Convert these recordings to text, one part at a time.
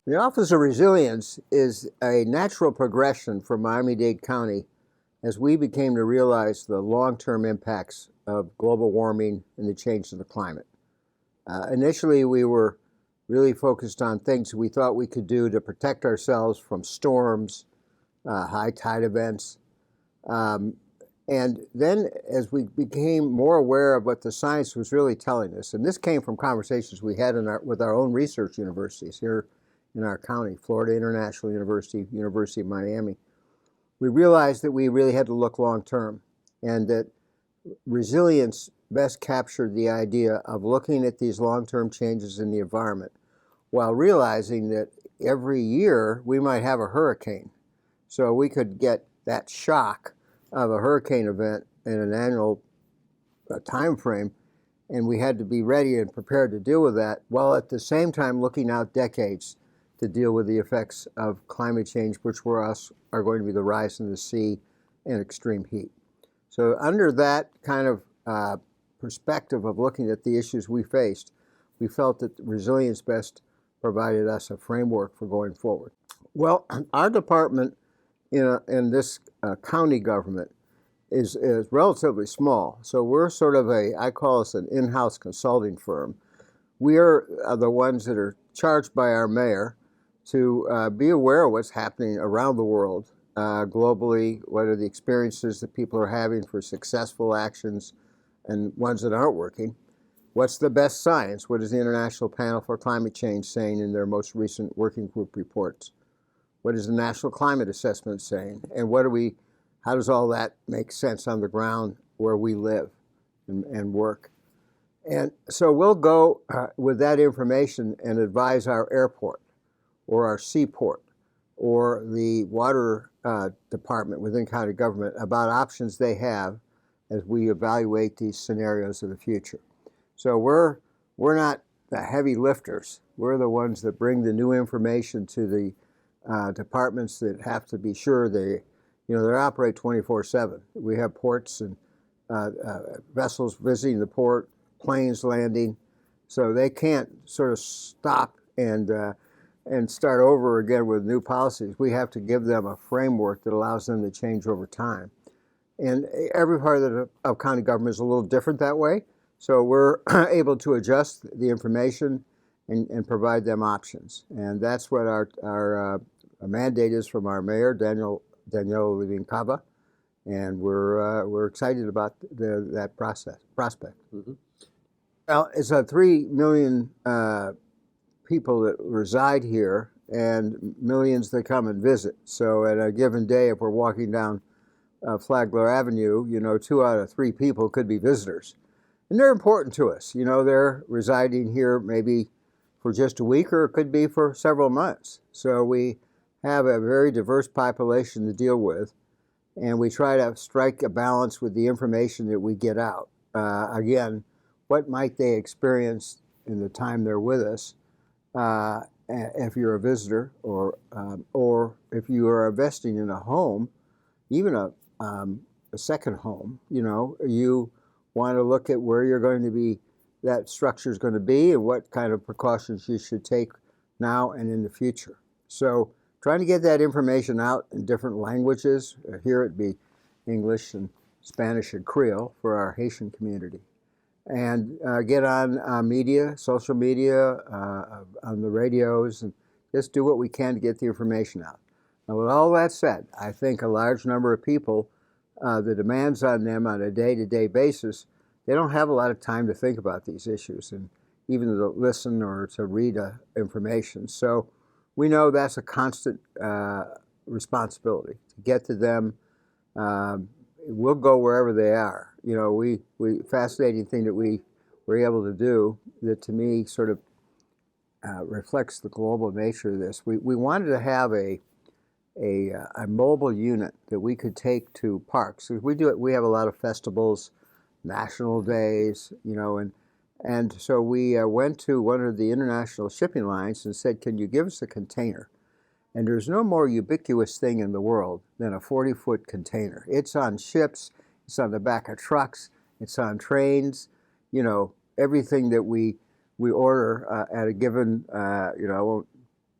The Office of Resilience is a natural progression for Miami-Dade County as we became to realize the long-term impacts of global warming and the change in the climate. Initially, we were really focused on things we thought we could do to protect ourselves from storms, high tide events. And then as we became more aware of what the science was really telling us, and this came from conversations we had with our own research universities here in our county, Florida International University, University of Miami, we realized that we really had to look long term, and that resilience best captured the idea of looking at these long-term changes in the environment while realizing that every year we might have a hurricane. So we could get that shock of a hurricane event in an annual time frame, and we had to be ready and prepared to deal with that, while at the same time looking out decades to deal with the effects of climate change, which for us are going to be the rise in the sea and extreme heat. So under that kind of perspective of looking at the issues we faced, we felt that resilience best provided us a framework for going forward. Well, our department in this county government is relatively small. So we're sort of I call us an in-house consulting firm. We are the ones that are charged by our mayor to be aware of what's happening around the world, globally, what are the experiences that people are having for successful actions and ones that aren't working. What's the best science? What is the International Panel for Climate Change saying in their most recent working group reports? What is the National Climate Assessment saying? And how does all that make sense on the ground where we live and work? And so we'll go with that information and advise our airport or our seaport or the water department within county government about options they have as we evaluate these scenarios of the future. So we're not the heavy lifters. We're the ones that bring the new information to the departments that have to be sure they operate 24/7. We have ports and vessels visiting the port, planes landing, so they can't sort of stop and start over again with new policies. We have to give them a framework that allows them to change over time. And every part of county government is a little different that way. So we're able to adjust the information and provide them options. And that's what our mandate is from our mayor, Danielle Living-Cava. And we're excited about that prospect. Mm-hmm. Well, it's 3 million people that reside here and millions that come and visit. So at a given day, if we're walking down Flagler Avenue, 2 out of 3 people could be visitors. And they're important to us. They're residing here maybe for just a week, or it could be for several months. So we have a very diverse population to deal with, and we try to strike a balance with the information that we get out. Again, what might they experience in the time they're with us if you're a visitor, or if you are investing in a home, even a second home. You want to look at where you're going to be, that structure is going to be, and what kind of precautions you should take now and in the future. So trying to get that information out in different languages. Here it'd be English and Spanish and Creole for our Haitian community. And get on media, social media, on the radios, and just do what we can to get the information out. Now, with all that said, I think a large number of people, the demands on them on a day-to-day basis, they don't have a lot of time to think about these issues and even to listen or to read information. So we know that's a constant responsibility to get to them. We'll go wherever they are. Fascinating thing that we were able to do that to me sort of reflects the global nature of this. We wanted to have a mobile unit that we could take to parks. We have a lot of festivals, national days, and so we went to one of the international shipping lines and said, can you give us a container? And there's no more ubiquitous thing in the world than a 40-foot container. It's on ships, it's on the back of trucks, it's on trains, everything that we order at a given, I won't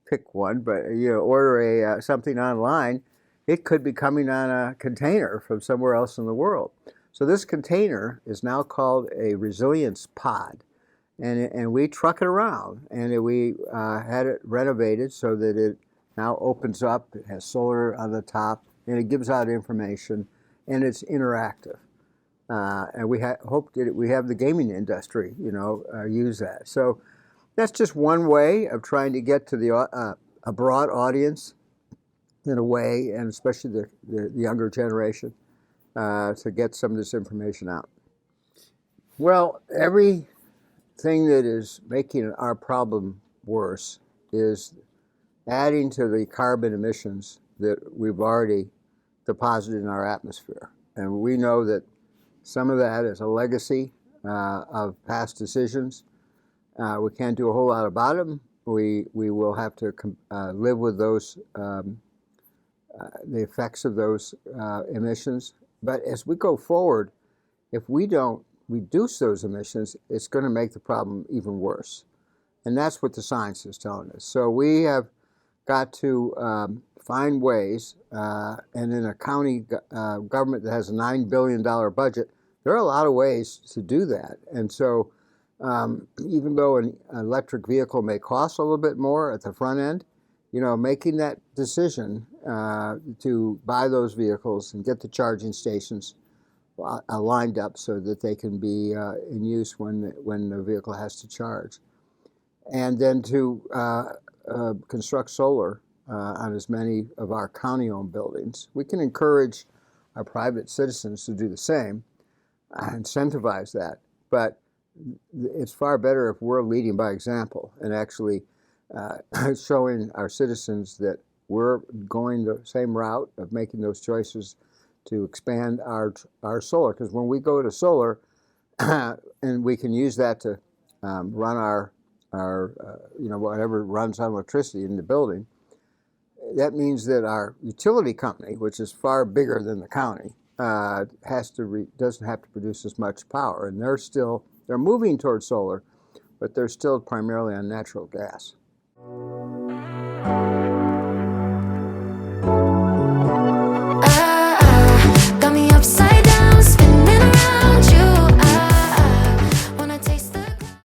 pick one, but you know, order a something online, it could be coming on a container from somewhere else in the world. So this container is now called a resilience pod, and we truck it around, and we had it renovated so that it now opens up. It has solar on the top, and it gives out information, and it's interactive. And we hope that we have the gaming industry, you know, use that. So that's just one way of trying to get to a broad audience in a way, and especially the younger generation, to get some of this information out. Well, everything that is making our problem worse is adding to the carbon emissions that we've already deposited in our atmosphere. And we know that some of that is a legacy of past decisions. We can't do a whole lot about them. We will have to live with those, the effects of those emissions. But as we go forward, if we don't reduce those emissions, it's going to make the problem even worse. And that's what the science is telling us. So we have got to find ways, and in a county government that has a $9 billion budget, there are a lot of ways to do that. And so even though an electric vehicle may cost a little bit more at the front end, you know, making that decision to buy those vehicles and get the charging stations lined up so that they can be in use when the vehicle has to charge. And then to construct solar on as many of our county-owned buildings. We can encourage our private citizens to do the same, incentivize that, but it's far better if we're leading by example and actually showing our citizens that we're going the same route of making those choices to expand our solar. Because when we go to solar, and we can use that to run our you know, whatever runs on electricity in the building, that means that our utility company, which is far bigger than the county, doesn't have to produce as much power, and they're moving towards solar, but they're still primarily on natural gas.